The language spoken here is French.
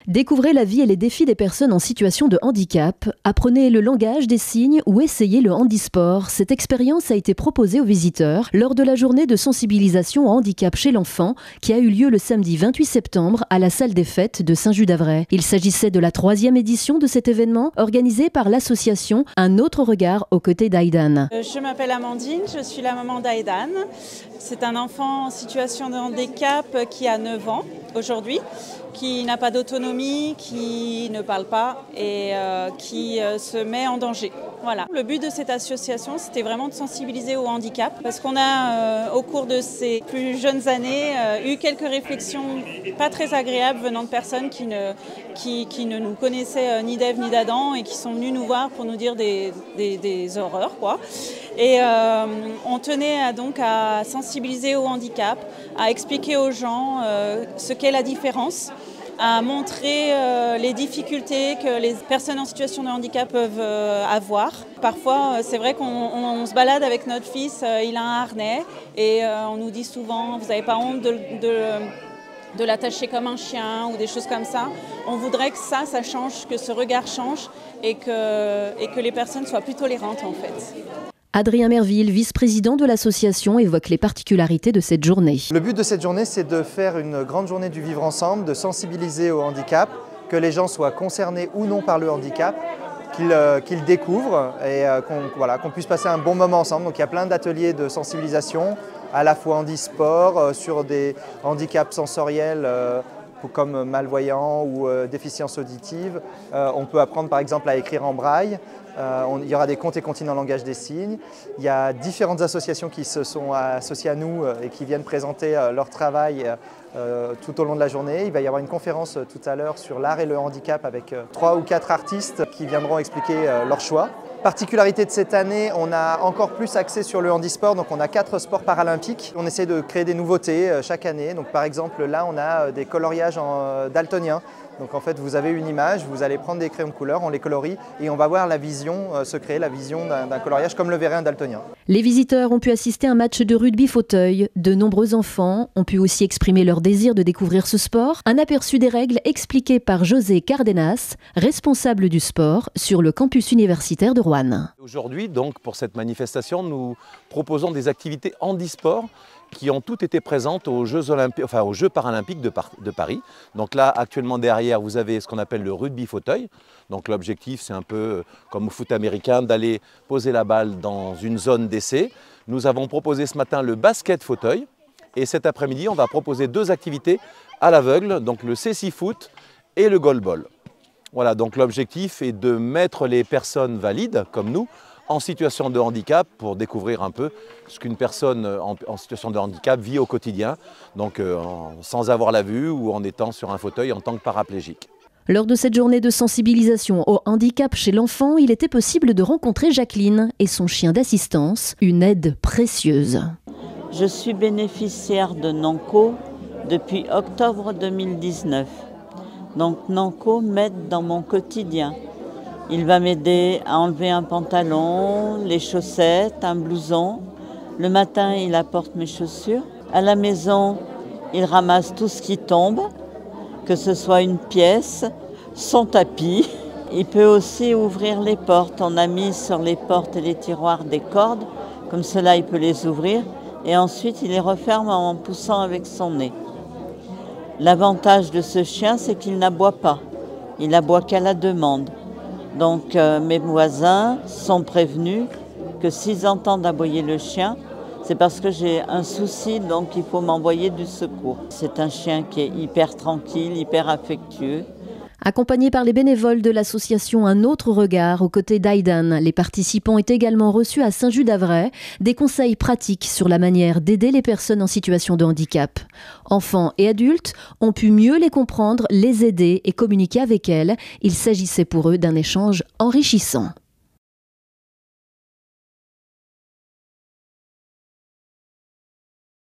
Découvrez la vie et les défis des personnes en situation de handicap, apprenez le langage des signes ou essayez le handisport. Cette expérience a été proposée aux visiteurs lors de la journée de sensibilisation au handicap chez l'enfant qui a eu lieu le samedi 28 septembre à la salle des fêtes de Saint-Just-d'Avray. Il s'agissait de la 3e édition de cet événement organisé par l'association Un autre regard aux côtés d'Aïdan. Je m'appelle Amandine, je suis la maman d'Aïdan. C'est un enfant en situation de handicap qui a 9 ans aujourd'hui, qui n'a pas d'autonomie, qui ne parle pas et qui se met en danger. Voilà. Le but de cette association, c'était vraiment de sensibiliser au handicap parce qu'on a, au cours de ces plus jeunes années, eu quelques réflexions pas très agréables venant de personnes qui ne nous connaissaient ni d'Ève ni d'Adam et qui sont venues nous voir pour nous dire des horreurs, quoi. Et on tenait donc à sensibiliser au handicap, à expliquer aux gens ce qu'est la différence, à montrer les difficultés que les personnes en situation de handicap peuvent avoir. Parfois, c'est vrai qu'on se balade avec notre fils, il a un harnais et on nous dit souvent « vous n'avez pas honte de l'attacher comme un chien » ou des choses comme ça. On voudrait que ça change, que ce regard change et que les personnes soient plus tolérantes en fait. Adrien Merville, vice-président de l'association, évoque les particularités de cette journée. Le but de cette journée, c'est de faire une grande journée du vivre ensemble, de sensibiliser au handicap, que les gens soient concernés ou non par le handicap, qu'ils découvrent et qu'on puisse passer un bon moment ensemble. Donc il y a plein d'ateliers de sensibilisation, à la fois handisport, sur des handicaps sensoriels, comme malvoyants ou déficience auditive. On peut apprendre par exemple à écrire en braille. Il y aura des contes et comptines en langage des signes. Il y a différentes associations qui se sont associées à nous et qui viennent présenter leur travail tout au long de la journée. Il va y avoir une conférence tout à l'heure sur l'art et le handicap avec 3 ou 4 artistes qui viendront expliquer leur choix. Particularité de cette année, on a encore plus axé sur le handisport, donc on a 4 sports paralympiques. On essaie de créer des nouveautés chaque année. Donc par exemple là on a des coloriages daltoniens. Donc en fait vous avez une image, vous allez prendre des crayons de couleur, on les colorie et on va voir la vision se créer, la vision d'un coloriage comme le verrait un daltonien. Les visiteurs ont pu assister à un match de rugby fauteuil. De nombreux enfants ont pu aussi exprimer leur désir de découvrir ce sport. Un aperçu des règles expliqué par José Cardenas, responsable du sport sur le campus universitaire de Roanne. Aujourd'hui, donc, pour cette manifestation, nous proposons des activités handisport qui ont toutes été présentes aux Jeux paralympiques de Paris. Donc là, actuellement derrière, vous avez ce qu'on appelle le rugby fauteuil. Donc l'objectif, c'est un peu comme au foot américain, d'aller poser la balle dans une zone d'essai. Nous avons proposé ce matin le basket fauteuil. Et cet après-midi, on va proposer 2 activités à l'aveugle, donc le cécifoot et le goalball. Voilà, donc l'objectif est de mettre les personnes valides, comme nous, en situation de handicap pour découvrir un peu ce qu'une personne en situation de handicap vit au quotidien, donc sans avoir la vue ou en étant sur un fauteuil en tant que paraplégique. Lors de cette journée de sensibilisation au handicap chez l'enfant, il était possible de rencontrer Jacqueline et son chien d'assistance, une aide précieuse. Je suis bénéficiaire de Nanco depuis octobre 2019. Donc Nanco m'aide dans mon quotidien. Il va m'aider à enlever un pantalon, les chaussettes, un blouson. Le matin, il apporte mes chaussures. À la maison, il ramasse tout ce qui tombe, que ce soit une pièce, son tapis. Il peut aussi ouvrir les portes. On a mis sur les portes et les tiroirs des cordes. Comme cela, il peut les ouvrir. Et ensuite, il les referme en poussant avec son nez. L'avantage de ce chien, c'est qu'il n'aboie pas. Il n'aboie qu'à la demande. Donc mes voisins sont prévenus que s'ils entendent aboyer le chien, c'est parce que j'ai un souci, donc il faut m'envoyer du secours. C'est un chien qui est hyper tranquille, hyper affectueux. Accompagnés par les bénévoles de l'association Un autre regard aux côtés d'Aïdan, les participants ont également reçu à Saint-Just-d'Avray des conseils pratiques sur la manière d'aider les personnes en situation de handicap. Enfants et adultes ont pu mieux les comprendre, les aider et communiquer avec elles. Il s'agissait pour eux d'un échange enrichissant.